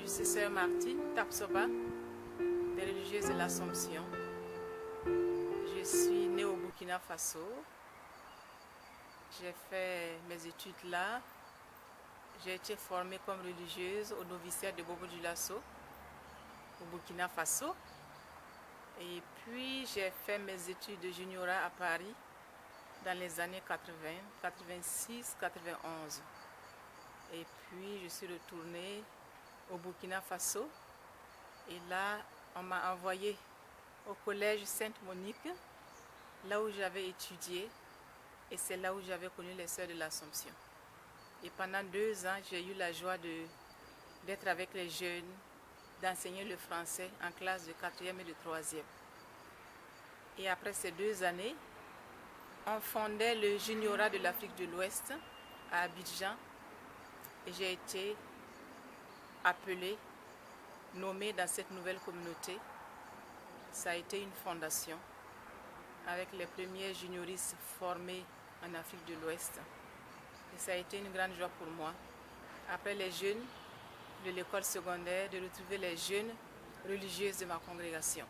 Je suis Sœur Martine Tapsoba, des religieuses de l'Assomption. Je suis née au Burkina Faso. J'ai fait mes études là. J'ai été formée comme religieuse au noviciat de Bobo Dioulasso, au Burkina Faso. Et puis j'ai fait mes études de juniorat à Paris dans les années 80, 86, 91. Et puis je suis retournée au Burkina Faso. Et là, on m'a envoyé au collège Sainte-Monique, là où j'avais étudié. Et c'est là où j'avais connu les Sœurs de l'Assomption. Et pendant 2 ans, j'ai eu la joie d'être avec les jeunes, d'enseigner le français en classe de 4e et de 3e. Et après ces 2 années, on fondait le juniorat de l'Afrique de l'Ouest à Abidjan. Et j'ai été appelée, nommée dans cette nouvelle communauté. Ça a été une fondation avec les premiers junioristes formés en Afrique de l'Ouest. Et ça a été une grande joie pour moi. Après les jeunes de l'école secondaire, de retrouver les jeunes religieuses de ma congrégation.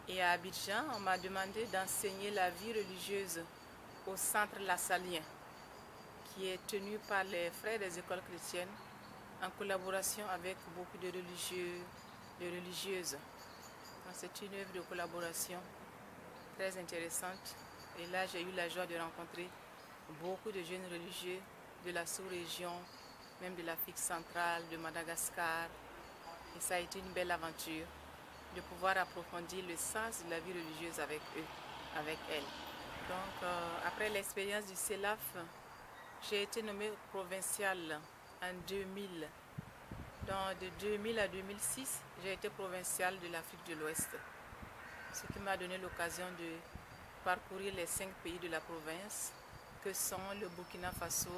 Et à Abidjan, on m'a demandé d'enseigner la vie religieuse au centre Lassalien, qui est tenu par les frères des écoles chrétiennes en collaboration avec beaucoup de religieux, de religieuses. C'est une œuvre de collaboration très intéressante. Et là, j'ai eu la joie de rencontrer beaucoup de jeunes religieux de la sous-région, même de l'Afrique centrale, de Madagascar. Et ça a été une belle aventure de pouvoir approfondir le sens de la vie religieuse avec eux, avec elles. Donc, après l'expérience du CELAF, j'ai été nommée provinciale en 2000. Donc, de 2000 à 2006, j'ai été provinciale de l'Afrique de l'Ouest, ce qui m'a donné l'occasion de parcourir les 5 pays de la province, que sont le Burkina Faso,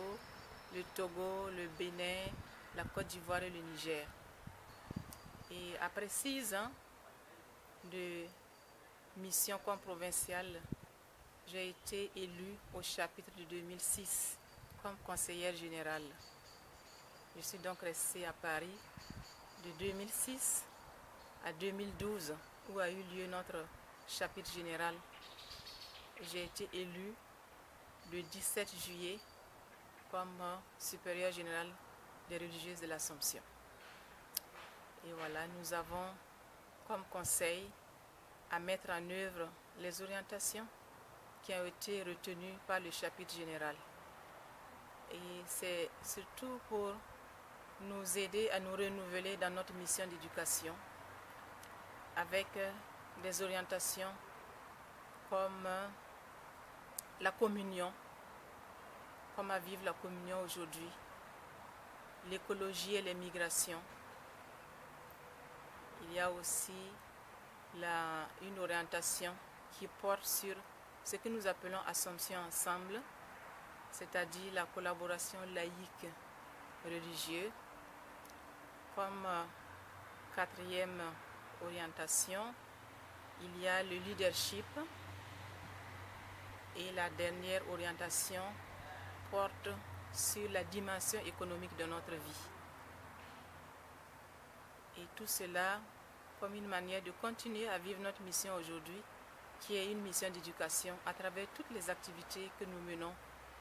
le Togo, le Bénin, la Côte d'Ivoire et le Niger. Et après 6 ans de mission comme provinciale, j'ai été élue au chapitre de 2006 comme conseillère générale. Je suis donc restée à Paris de 2006 à 2012, où a eu lieu notre chapitre général. J'ai été élue le 17 juillet comme supérieure générale des religieuses de l'Assomption. Et voilà, nous avons comme conseil à mettre en œuvre les orientations qui ont été retenues par le chapitre général. Et c'est surtout pour nous aider à nous renouveler dans notre mission d'éducation avec des orientations comme la communion, comment vivre la communion aujourd'hui, l'écologie et les migrations. Il y a aussi une orientation qui porte sur ce que nous appelons Assomption ensemble, c'est-à-dire la collaboration laïque religieuse. Comme 4e orientation, il y a le leadership. Et la dernière orientation porte sur la dimension économique de notre vie. Et tout cela comme une manière de continuer à vivre notre mission aujourd'hui, qui est une mission d'éducation à travers toutes les activités que nous menons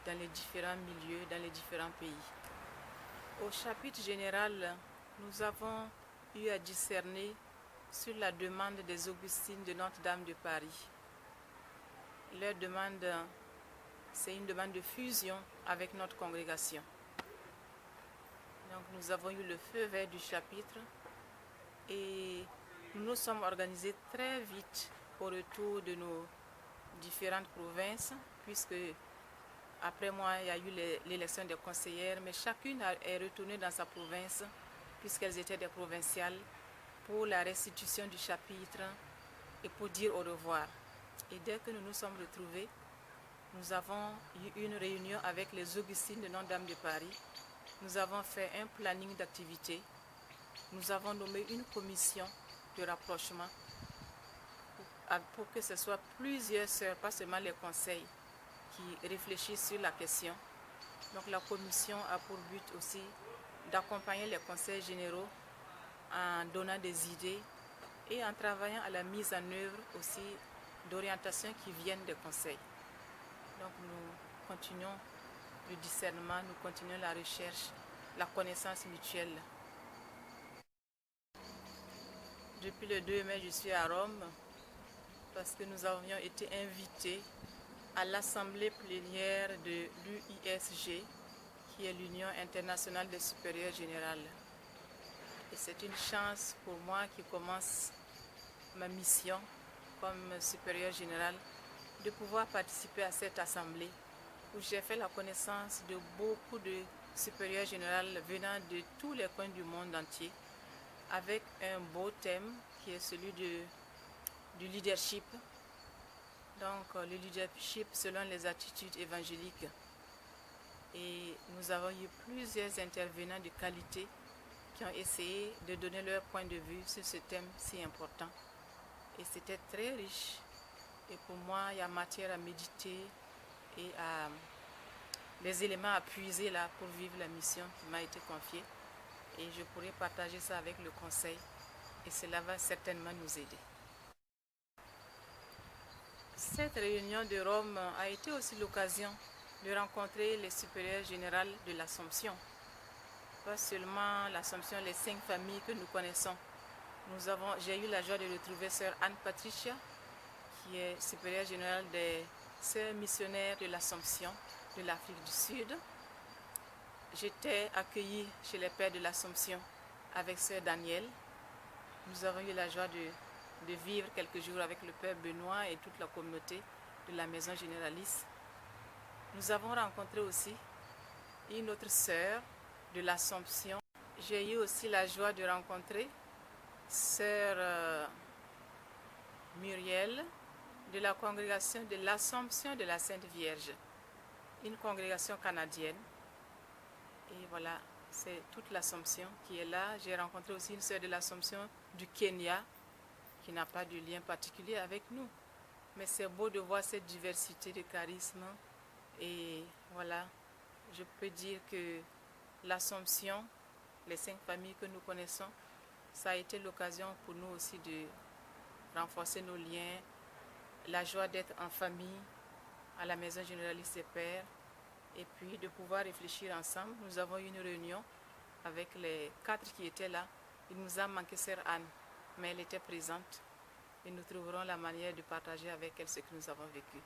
dans les différents milieux, dans les différents pays. Au chapitre général, nous avons eu à discerner sur la demande des Augustines de Notre-Dame de Paris. Leur demande, c'est une demande de fusion avec notre congrégation. Donc nous avons eu le feu vert du chapitre et nous nous sommes organisés très vite au retour de nos différentes provinces, puisque après moi, il y a eu l'élection des conseillères, mais chacune est retournée dans sa province, puisqu'elles étaient des provinciales, pour la restitution du chapitre et pour dire au revoir. Et dès que nous nous sommes retrouvés, nous avons eu une réunion avec les Augustines de Notre-Dame de Paris. Nous avons fait un planning d'activités. Nous avons nommé une commission de rapprochement pour que ce soit plusieurs sœurs, pas seulement les conseils, qui réfléchissent sur la question. Donc la commission a pour but aussi d'accompagner les conseils généraux en donnant des idées et en travaillant à la mise en œuvre aussi d'orientations qui viennent des conseils. Donc nous continuons le discernement, nous continuons la recherche, la connaissance mutuelle. Depuis le 2 mai, je suis à Rome parce que nous avions été invités à l'assemblée plénière de l'UISG, qui est l'Union internationale des supérieurs générales. Et c'est une chance pour moi qui commence ma mission comme supérieur général de pouvoir participer à cette assemblée où j'ai fait la connaissance de beaucoup de supérieurs généraux venant de tous les coins du monde entier avec un beau thème qui est celui du leadership. Donc le leadership selon les attitudes évangéliques. Et nous avons eu plusieurs intervenants de qualité qui ont essayé de donner leur point de vue sur ce thème si important. Et c'était très riche. Et pour moi, il y a matière à méditer et à des éléments à puiser là pour vivre la mission qui m'a été confiée. Et je pourrai partager ça avec le conseil. Et cela va certainement nous aider. Cette réunion de Rome a été aussi l'occasion de rencontrer les supérieurs généraux de l'Assomption. Pas seulement l'Assomption, les 5 familles que nous connaissons. J'ai eu la joie de retrouver sœur Anne-Patricia, qui est supérieure générale des sœurs missionnaires de l'Assomption de l'Afrique du Sud. J'étais accueillie chez les pères de l'Assomption avec sœur Daniel. Nous avons eu la joie de vivre quelques jours avec le père Benoît et toute la communauté de la maison généraliste. Nous avons rencontré aussi une autre sœur de l'Assomption. J'ai eu aussi la joie de rencontrer sœur Muriel de la congrégation de l'Assomption de la Sainte Vierge, une congrégation canadienne. Et voilà, c'est toute l'Assomption qui est là. J'ai rencontré aussi une sœur de l'Assomption du Kenya qui n'a pas de lien particulier avec nous. Mais c'est beau de voir cette diversité de charismes. Et voilà, je peux dire que l'Assomption, les 5 familles que nous connaissons, ça a été l'occasion pour nous aussi de renforcer nos liens, la joie d'être en famille, à la maison généraliste des pères, et puis de pouvoir réfléchir ensemble. Nous avons eu une réunion avec les 4 qui étaient là. Il nous a manqué sœur Anne, mais elle était présente et nous trouverons la manière de partager avec elle ce que nous avons vécu.